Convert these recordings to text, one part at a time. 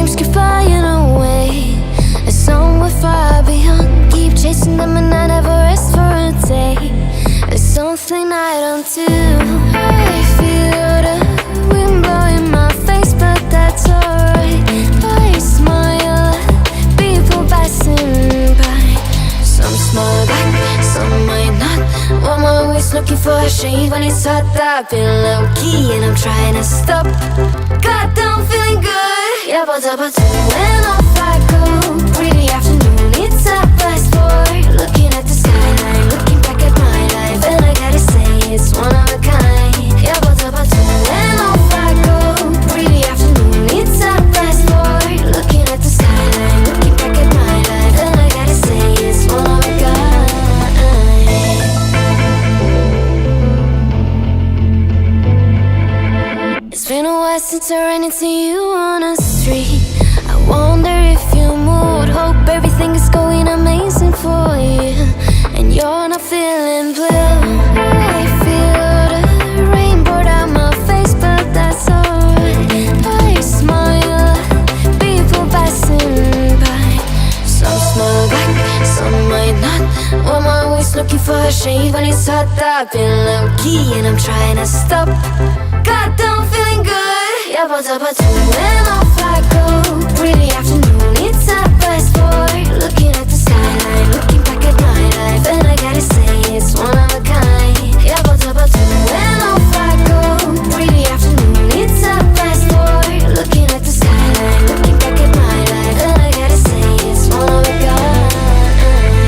dreams keep flying away, and somewhere far beyond. Keep chasing them and I never rest for a day. There's something I don't do. I feel the wind blowing my face, but that's alright. I smile at people passing by. Some smile back, some might not. I'm always looking for a shade when it's hot. I've been low-key and I'm trying to stop. God, I'm feeling good. Yeah, but when off I go. Pretty afternoon, it's a blast boy. Looking at the skyline, looking back at my life, and I gotta say it's one of a kind. Yeah, but when off I go. Pretty afternoon, it's a blast boy. Looking at the skyline, looking back at my life, and I gotta say it's one of a kind. It's been a while since I ran into you on a street. I wonder if you moved. Hope everything is going amazing for you, and you're not feeling blue. I feel the rain pour down my face, but that's alright. I smile at people passing by. Some smile back, some might not. I'm always looking for a shade when it's hot. I've been low-key and I'm trying to stop. God, I'm feeling good. Yeah, but when off I go. Pretty afternoon, it's a blast boy. Looking at the skyline, looking back at my life, and I gotta say it's one of a kind. Yeah, but when off I go. Pretty afternoon, it's a blast boy. Looking at the skyline, looking back at my life, and I gotta say it's one of a kind.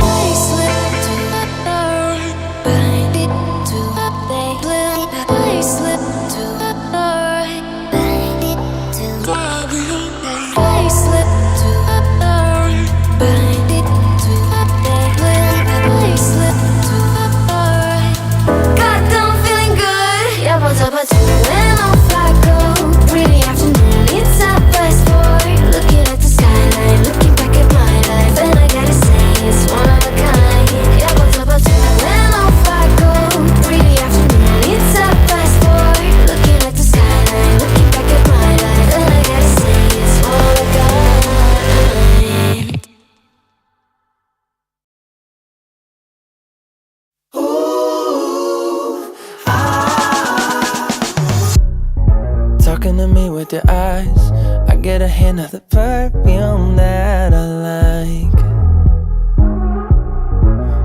I slip to the right, bind it to the blue. I slip to the right, bind it to the blue. I slip to the right, bind it to the blue. I slip to the right. God, I'm feeling good. Yeah, but when off I go. Pretty afternoon, it's a blast boy. Looking at the skyline, looking back at my life, and I gotta say it's one of a kind. Yeah, but when off I go. Pretty afternoon, it's a blast boy. Looking at the skyline, looking back at my life, and I gotta say it's one of a kind. Talking to me with your eyes, I get a hint of the perfume that I like.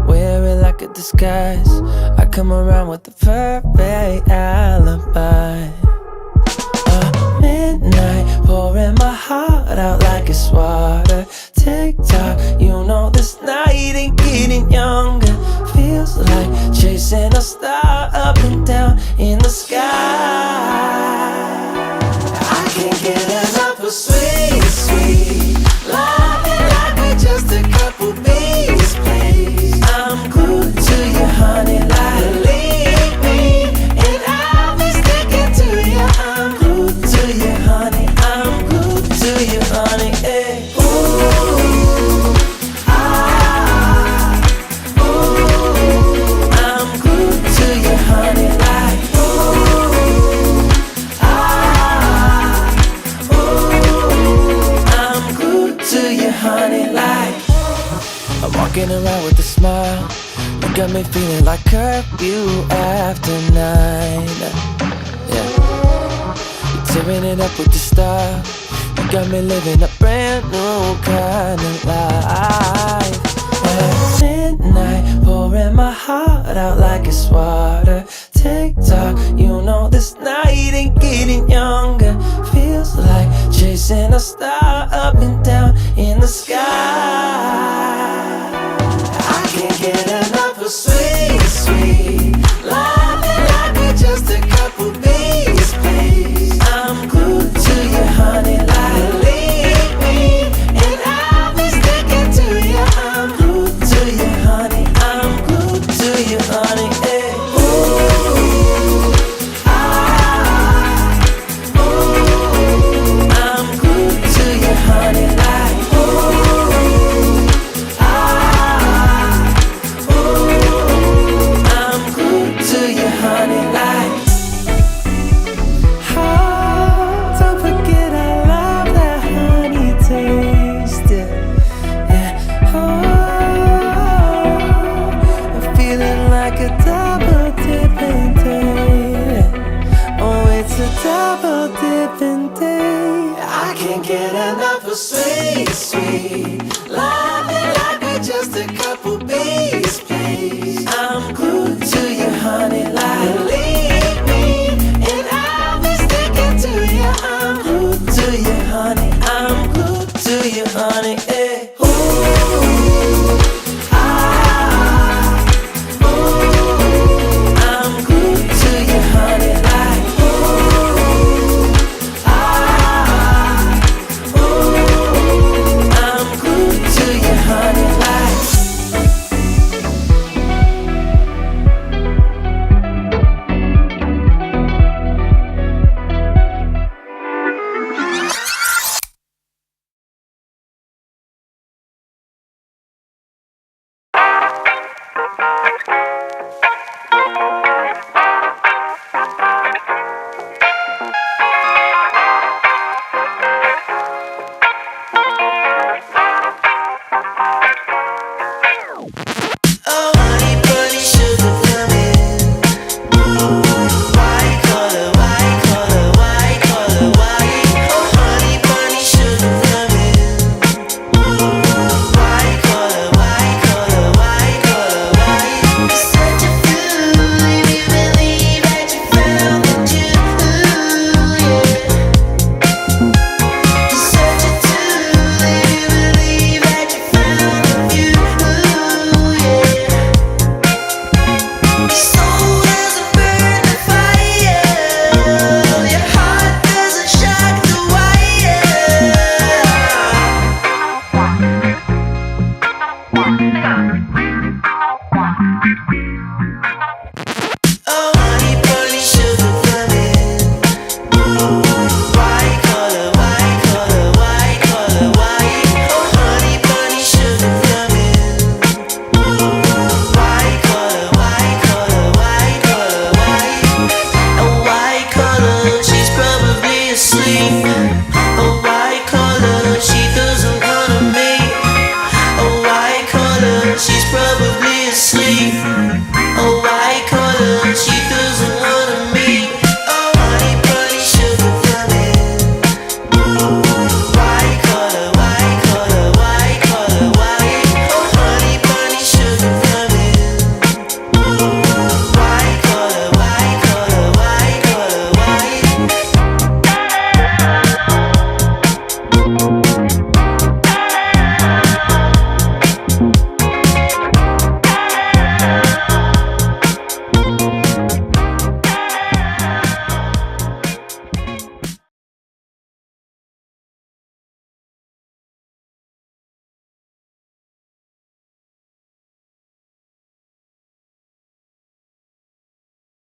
Wear it like a disguise. I come around with the perfect alibi. Midnight, pouring my heart out like it's water. Tick-tock, you know this night ain't getting younger. Feels like chasing a star up and down in the sky. I can't get enough of sweet, sweet loving like we're just a couple bees, please. I'm glued to you, honey, like believe me, and I'll be sticking to you. I'm glued to you, honey. I'm glued to you, honey. Hey. Ooh, ah, ooh. I'm glued to you, honey, like ooh, ah, ooh. I'm glued to you, honey, like. I'm walking around with a smile. You got me feeling like curfew after 9. Yeah. You're tearing it up with your style. You got me living a brand new kind of life. At midnight, pouring my heart out like it's water. Tick-tock, you know this night ain't getting younger. Feels like chasing a star up and down in the sky. I can't get enough of sweet, sweet loving like we're just a couple bees, please. I'm glued to you, honey, like believe me, and I'll be sticking to you. I'm glued to you, honey. I'm glued to you, honey. Hey. Ooh, ah, ooh. I'm glued to you, honey, like ooh. so sweet, sweet.